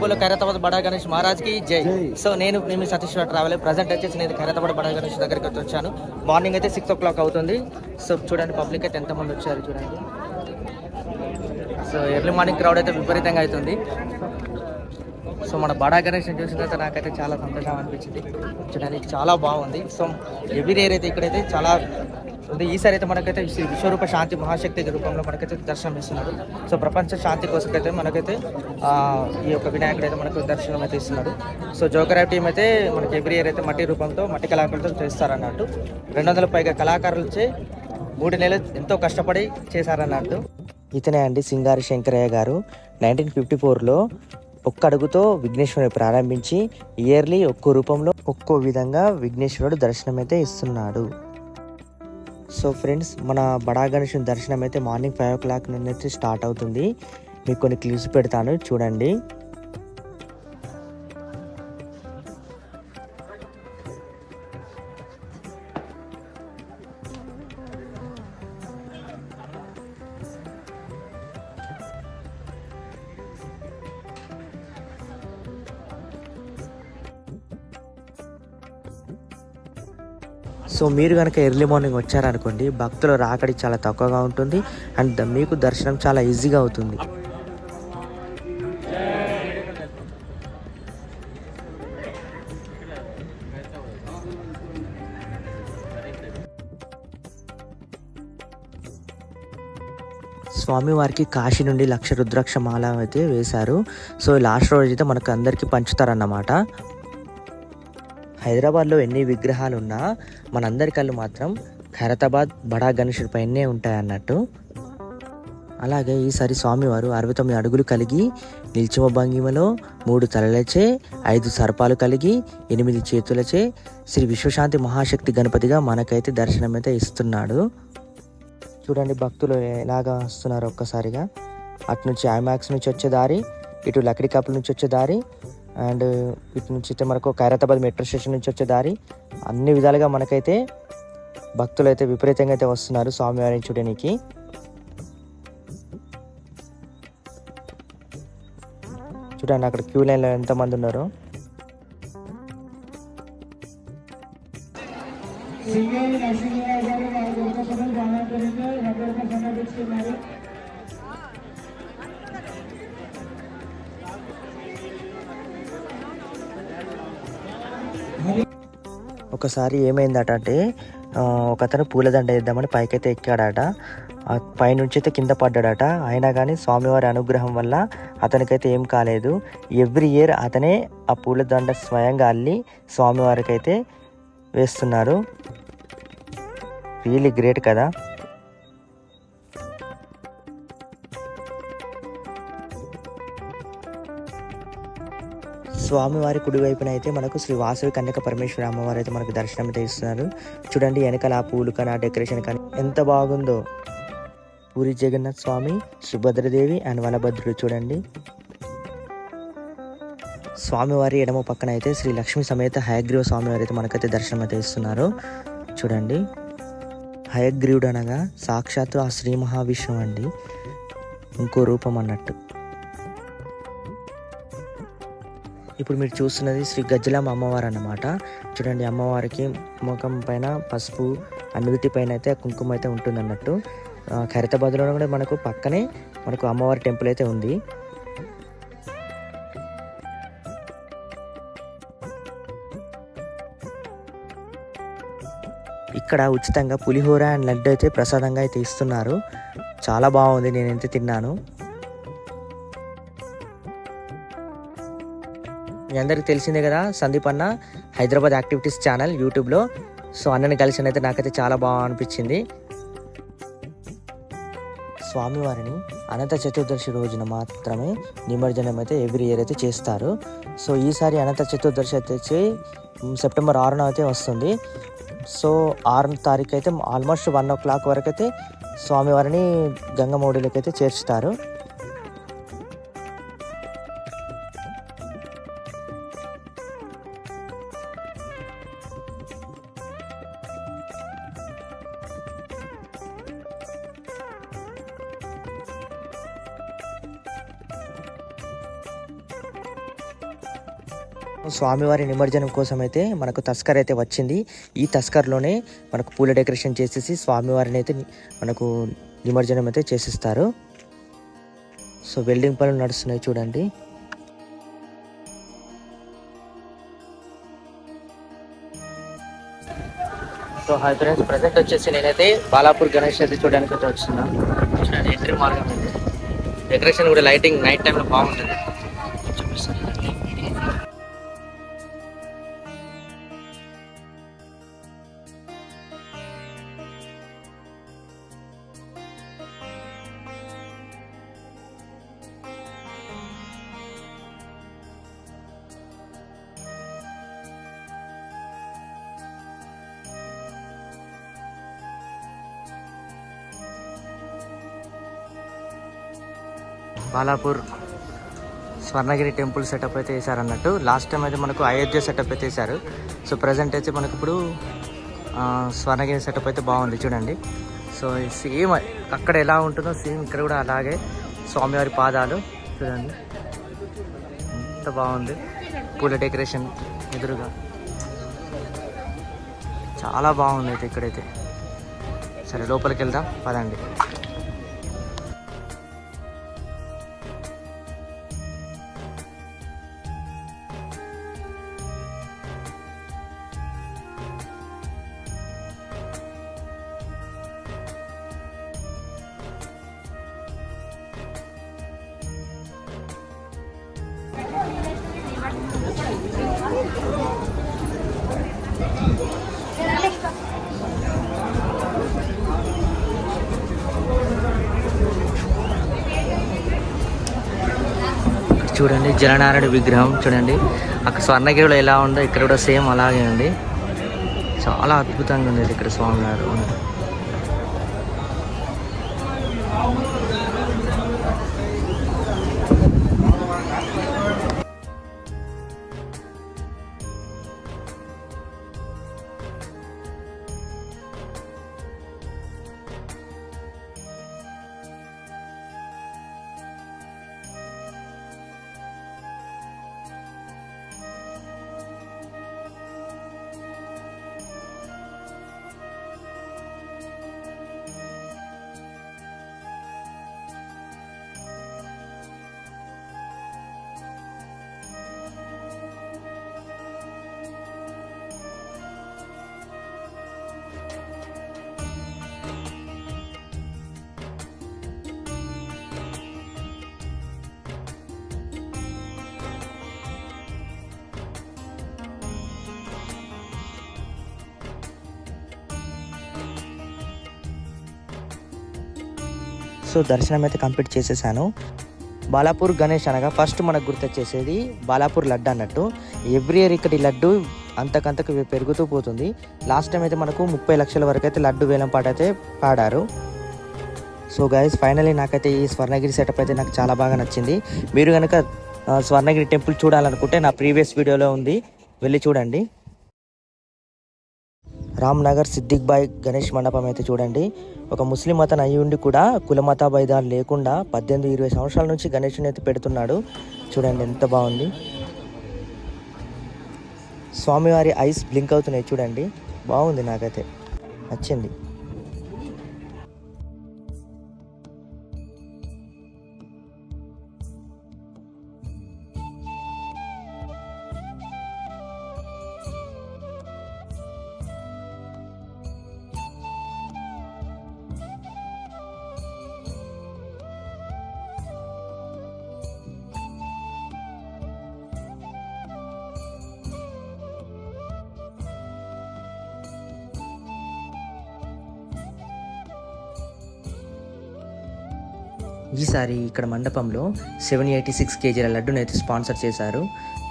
बोलो ఖైరతాబాద్ బడా గణేష్ మహారాజ్ కి జై. సో నేను మీ సతీష్ ట్రావెల్ ప్రజెంట్ వచ్చేసి నేను ఖైరతాబాద్ బడా గణేష్ దగ్గరికి వచ్చాను. మార్నింగ్ అయితే 6 o'clock అవుతుంది. సో చూడండి పబ్లిక్ అయితే ఎంతమంది వచ్చారు చూడండి. సో ఎర్లీ మార్నింగ్ క్రౌడ్ అయితే విపరీతంగా అవుతుంది. సో మన బడా గణేష్ చూసిన తర్వాత నాకైతే చాలా సంతోషం అనిపించింది. చూడండి చాలా బాగుంది. సో ఎవ్రీ ఇయర్ అయితే ఇక్కడైతే చాలా ఉంది. ఈసారి అయితే మనకైతే విశ్వరూప శాంతి మహాశక్తి రూపంలో మనకైతే దర్శనం ఇస్తున్నారు. సో ప్రపంచ శాంతి కోసం అయితే మనకైతే ఈ యొక్క వినాయకుడు అయితే మనకు దర్శనం అయితే ఇస్తున్నాడు. సో జోకరాఫ్ టీం అయితే మనకి ఎవ్రీ ఇయర్ అయితే మట్టి రూపంతో మట్టి కళాకారులతో చేస్తారన్నట్టు. 200 పైగా కళాకారులు వచ్చి 3 నెలలు ఎంతో కష్టపడి చేశారన్నట్టు. ఇతనే అండి సింగారి శంకరయ్య గారు. 1954లో ఒక్క అడుగుతో విఘ్నేశ్వరుని ప్రారంభించి ఇయర్లీ ఒక్కో రూపంలో ఒక్కో విధంగా విఘ్నేశ్వరుడు దర్శనం అయితే ఇస్తున్నాడు. సో ఫ్రెండ్స్, మన బడా గణేశుని దర్శనం అయితే మార్నింగ్ 5 o'clock నుండి అయితే స్టార్ట్ అవుతుంది. మీకు కొన్ని క్లిప్స్ పెడతాను చూడండి. సో మీరు కనుక ఎర్లీ మార్నింగ్ వచ్చారనుకోండి, భక్తుల రాకడి చాలా తక్కువగా ఉంటుంది అండ్ మీకు దర్శనం చాలా ఈజీగా అవుతుంది. స్వామివారికి కాశీ నుండి 1,00,000 రుద్రాక్ష మాల అయితే వేశారు. సో లాస్ట్ రోజు అయితే మనకు అందరికీ పంచుతారన్నమాట. హైదరాబాద్లో ఎన్ని విగ్రహాలు ఉన్నా మనందరి కళ్ళు మాత్రం ఖైరతాబాద్ బడా గణేశుడి పైనే ఉంటాయన్నట్టు. అలాగే ఈసారి స్వామివారు 69 అడుగులు కలిగి నిల్చుమ భంగిమలో 3 తలలచే 5 సర్పాలు కలిగి 8 చేతులచే శ్రీ విశ్వశాంతి మహాశక్తి గణపతిగా మనకైతే దర్శనం అయితే ఇస్తున్నాడు. చూడండి భక్తులు ఎలాగా వస్తున్నారు ఒక్కసారిగా. అటు నుంచి ఐమాక్స్ నుంచి వచ్చే దారి, ఇటు లక్డీ కప్పుల నుంచి వచ్చే దారి అండ్ ఇటు నుంచి అయితే మనకు ఖైరతాబాద్ మెట్రో స్టేషన్ నుంచి వచ్చే దారి, అన్ని విధాలుగా మనకైతే భక్తులు అయితే విపరీతంగా అయితే వస్తున్నారు స్వామివారిని చూడడానికి. చూడండి అక్కడ క్యూ లైన్లో ఎంతమంది ఉన్నారో. ఒకసారి ఏమైందట అంటే ఒక అతను పూలదండ వేద్దామని పైకైతే ఎక్కాడట. పైనుంచి అయితే కింద పడ్డాడట. అయినా కానీ స్వామివారి అనుగ్రహం వల్ల అతనికైతే ఏం కాలేదు. ఎవ్రీ ఇయర్ అతనే ఆ పూలదండ స్వయంగా అల్లి స్వామివారికి అయితే వేస్తున్నారు. రియల్లీ గ్రేట్ కదా. స్వామివారి కుడివైపున అయితే మనకు శ్రీ వాసవి కన్యక పరమేశ్వరి అమ్మవారు అయితే మనకు దర్శనం అయితే ఇస్తున్నారు. చూడండి వెనకాల ఆ పూలు కానీ ఆ డెకరేషన్ కానీ ఎంత బాగుందో. పూరి జగన్నాథ్ స్వామి, సుభద్రదేవి అండ్ వనభద్రుడు చూడండి. స్వామివారి ఎడమ పక్కన అయితే శ్రీ లక్ష్మీ సమేత హయగ్రీవ స్వామివారి అయితే మనకైతే దర్శనం అయితే ఇస్తున్నారు. చూడండి హయగ్రీవుడు అనగా సాక్షాత్తు ఆ శ్రీ మహావిష్ణువు అండి, ఇంకో రూపం అన్నట్టు. ఇప్పుడు మీరు చూస్తున్నది శ్రీ గజ్జలమ్మ అమ్మవారు అన్నమాట. చూడండి అమ్మవారికి ముఖం పైన పసుపు, నుదుటి పైన అయితే కుంకుమ అయితే ఉంటుంది అన్నట్టు. ఖైరతాబాద్లో కూడా మనకు పక్కనే మనకు అమ్మవారి టెంపుల్ అయితే ఉంది. ఇక్కడ ఉచితంగా పులిహోర అండ్ లడ్డు అయితే ప్రసాదంగా అయితే ఇస్తున్నారు. చాలా బాగుంది, నేనైతే తిన్నాను. మీ అందరికీ తెలిసిందే కదా సందీప్ అన్న హైదరాబాద్ యాక్టివిటీస్ ఛానల్ యూట్యూబ్లో. సో అన్నని కలిసిన అయితే నాకైతే చాలా బాగా అనిపించింది. స్వామివారిని అనంత చతుర్దశి రోజున మాత్రమే నిమజ్జనం అయితే ఎవ్రీ ఇయర్ అయితే చేస్తారు. సో ఈసారి అనంత చతుర్దశి అయితే సెప్టెంబర్ 6న అయితే వస్తుంది. సో 6వ తారీఖు అయితే ఆల్మోస్ట్ 1 o'clock వరకు అయితే స్వామివారిని గంగమౌడిలోకి అయితే చేర్చుతారు. స్వామివారి నిమజ్జనం కోసం అయితే మనకు తస్కర్ అయితే వచ్చింది. ఈ తస్కర్లోనే మనకు పూల డెకరేషన్ చేసేసి స్వామివారిని అయితే మనకు నిమజ్జనం అయితే చేసిస్తారు. సో వెల్డింగ్ పనులు నడుస్తున్నాయి చూడండి. సో హాయ్ ఫ్రెండ్స్, ప్రజెంట్ వచ్చేసి నేనైతే బాలాపూర్ గణేష్ అయితే చూడడానికి అయితే వచ్చిన్నాను. చూడండి ఎంట్రీ మార్గం అయితే డెకరేషన్ కూడా లైటింగ్ నైట్ టైంలో బాగుంటుంది చూపిస్తాను. బాలాపూర్ స్వర్ణగిరి టెంపుల్ సెటప్ అయితే వేశారు అన్నట్టు. లాస్ట్ టైం అయితే మనకు అయోధ్య సెటప్ అయితే వేశారు. సో ప్రజెంట్ అయితే మనకు ఇప్పుడు స్వర్ణగిరి సెటప్ అయితే బాగుంది చూడండి. సో సేమ్ అక్కడ ఎలా ఉంటుందో సేమ్ ఇక్కడ కూడా అలాగే స్వామివారి పాదాలు చూడండి ఎంత బాగుంది. పూల డెకరేషన్ ఎదురుగా చాలా బాగుంది అయితే ఇక్కడైతే. సరే లోపలికి వెళ్దాం పదండి. చూడండి జలనారాయణ విగ్రహం చూడండి. అక్కడ స్వర్ణగిరిలో ఎలా ఉందో ఇక్కడ కూడా సేమ్ అలాగే ఉంది. చాలా అద్భుతంగా ఉంది ఇక్కడ స్వామివారు. సో దర్శనం అయితే కంప్లీట్ చేసేసాను. బాలాపూర్ గణేష్ అనగా ఫస్ట్ మనకు గుర్తొచ్చేసేది బాలాపూర్ లడ్డు అన్నట్టు. ఎవ్రీ ఇయర్ ఇక్కడ లడ్డు అంతకంతకు పెరుగుతూ పోతుంది. లాస్ట్ టైం అయితే మనకు 30 లక్షల వరకు అయితే లడ్డు వేలం పాట అయితే పాడారు. సో గైస్ ఫైనలీ నాకైతే ఈ స్వర్ణగిరి సెటప్ అయితే నాకు చాలా బాగా నచ్చింది. మీరు కనుక స్వర్ణగిరి టెంపుల్ చూడాలనుకుంటే నా ప్రీవియస్ వీడియోలో ఉంది, వెళ్ళి చూడండి. రామ్నగర్ సిద్దిక్ బాయ్ గణేష్ మండపం అయితే చూడండి. ఒక ముస్లిం అతను అయి ఉండి కూడా కులమత భేదాలు లేకుండా 18-20 సంవత్సరాల నుంచి గణేషుని అయితే పెడుతున్నాడు. చూడండి ఎంత బాగుంది. స్వామివారి ఐస్ బ్లింక్ అవుతున్నాయి చూడండి. బాగుంది, నాకైతే నచ్చింది. ఈసారి ఇక్కడ మండపంలో 786 కేజీల లడ్డును అయితే స్పాన్సర్ చేశారు.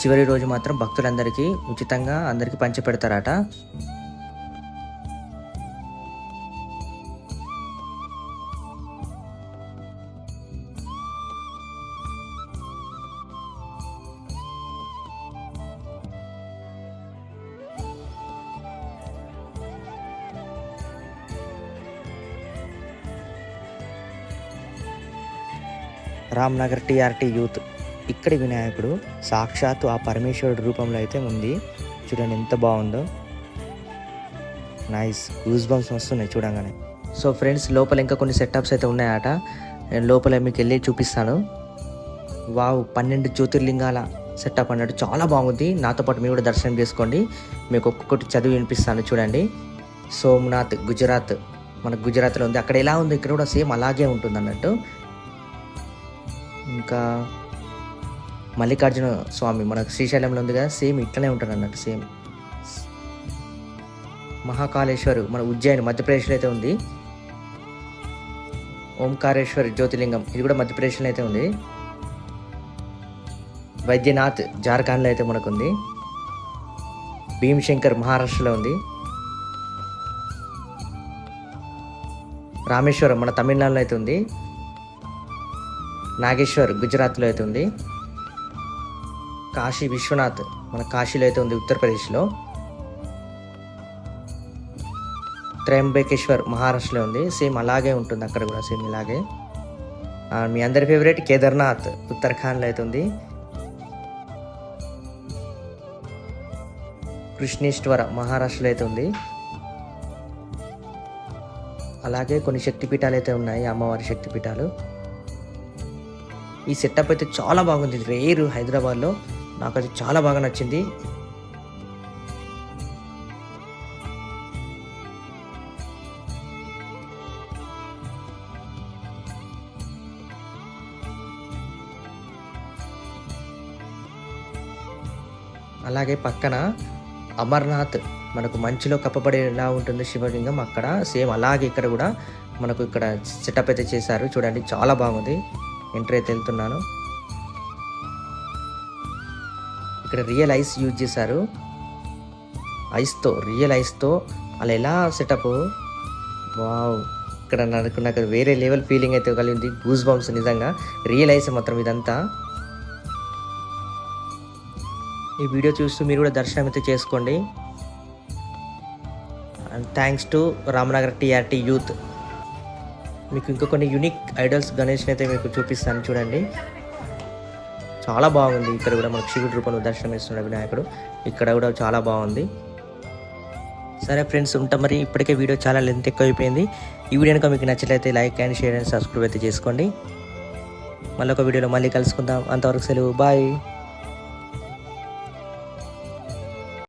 చివరి రోజు మాత్రం భక్తులందరికీ ఉచితంగా అందరికీ పంచిపెడతారట. రామ్నగర్ టీఆర్టీ యూత్ ఇక్కడి వినాయకుడు సాక్షాత్తు ఆ పరమేశ్వరుడు రూపంలో అయితే ఉంది. చూడండి ఎంత బాగుందో. నైస్, గూస్ బంప్స్ వస్తున్నాయి చూడంగానే. సో ఫ్రెండ్స్, లోపల ఇంకా కొన్ని సెటప్స్ అయితే ఉన్నాయట. నేను లోపల మీకు వెళ్ళి చూపిస్తాను. వావ్, 12 జ్యోతిర్లింగాల సెటప్ అన్నట్టు చాలా బాగుంది. నాతో పాటు మీరు కూడా దర్శనం చేసుకోండి. మీకు ఒక్కొక్కటి చదివి వినిపిస్తాను చూడండి. సోమనాథ్ గుజరాత్, మన గుజరాత్లో ఉంది. అక్కడ ఎలా ఉంది ఇక్కడ కూడా సేమ్ అలాగే ఉంటుంది అన్నట్టు. ఇంకా మల్లికార్జున స్వామి మనకు శ్రీశైలంలో ఉంది కదా, సేమ్ ఇట్లనే ఉంటుంది అన్నట్టు సేమ్. మహాకాళేశ్వర్ మన ఉజ్జయిని మధ్యప్రదేశ్లో అయితే ఉంది. ఓంకారేశ్వర్ జ్యోతిర్లింగం ఇది కూడా మధ్యప్రదేశ్లో అయితే ఉంది. వైద్యనాథ్ జార్ఖండ్లో అయితే మనకుంది. భీమ్శంకర్ మహారాష్ట్రలో ఉంది. రామేశ్వరం మన తమిళనాడులో అయితే ఉంది. నాగేశ్వర్ గుజరాత్లో అయితే ఉంది. కాశీ విశ్వనాథ్ మన కాశీలో అయితే ఉంది ఉత్తరప్రదేశ్లో. త్రయంబకేశ్వర్ మహారాష్ట్రలో ఉంది. సేమ్ అలాగే ఉంటుంది అక్కడ కూడా సేమ్ ఇలాగే. మీ అందరి ఫేవరెట్ కేదార్నాథ్ ఉత్తరాఖండ్లో అయితే ఉంది. కృష్ణేశ్వర మహారాష్ట్రలో అయితే ఉంది. అలాగే కొన్ని శక్తిపీఠాలు అయితే ఉన్నాయి, అమ్మవారి శక్తిపీఠాలు. ఈ సెటప్ అయితే చాలా బాగుంది. రేరు హైదరాబాద్లో, నాకు అది చాలా బాగా నచ్చింది. అలాగే పక్కన అమర్నాథ్ మనకు మంచులో కప్పబడి ఎలా ఉంటుంది శివలింగం, అక్కడ సేమ్ అలాగే ఇక్కడ కూడా మనకు ఇక్కడ సెటప్ అయితే చేశారు. చూడండి చాలా బాగుంది. ఎంట్రీ అయితే వెళ్తున్నాను. ఇక్కడ రియల్ ఐస్ యూజ్ చేశారు. రియల్ ఐస్తో అలా ఎలా సెటప్. వావ్, ఇక్కడ నాకు వేరే లెవెల్ ఫీలింగ్ అయితే కలిగింది. గూస్ బంప్స్ నిజంగా. రియల్ ఐస్ మాత్రం ఇదంతా. ఈ వీడియో చూస్తూ మీరు కూడా దర్శనం అయితే చేసుకోండి. And thanks to Ramnagar TRT youth. మీకు ఇంకా కొన్ని యూనిక్ ఐడల్స్ గణేష్ని అయితే మీకు చూపిస్తాను చూడండి. చాలా బాగుంది. ఇక్కడ కూడా మనకు శివుడి రూపంలో దర్శనం ఇస్తున్నాడు వినాయకుడు. ఇక్కడ కూడా చాలా బాగుంది. సరే ఫ్రెండ్స్, ఉంటాం మరి. ఇప్పటికే వీడియో చాలా లెంత్ ఎక్కువ అయిపోయింది. ఈ వీడియో కనుక మీకు నచ్చినట్లయితే like and share and subscribe అయితే చేసుకోండి. మళ్ళీ ఒక వీడియోలో మళ్ళీ కలుసుకుందాం. అంతవరకు సెలవు, బాయ్.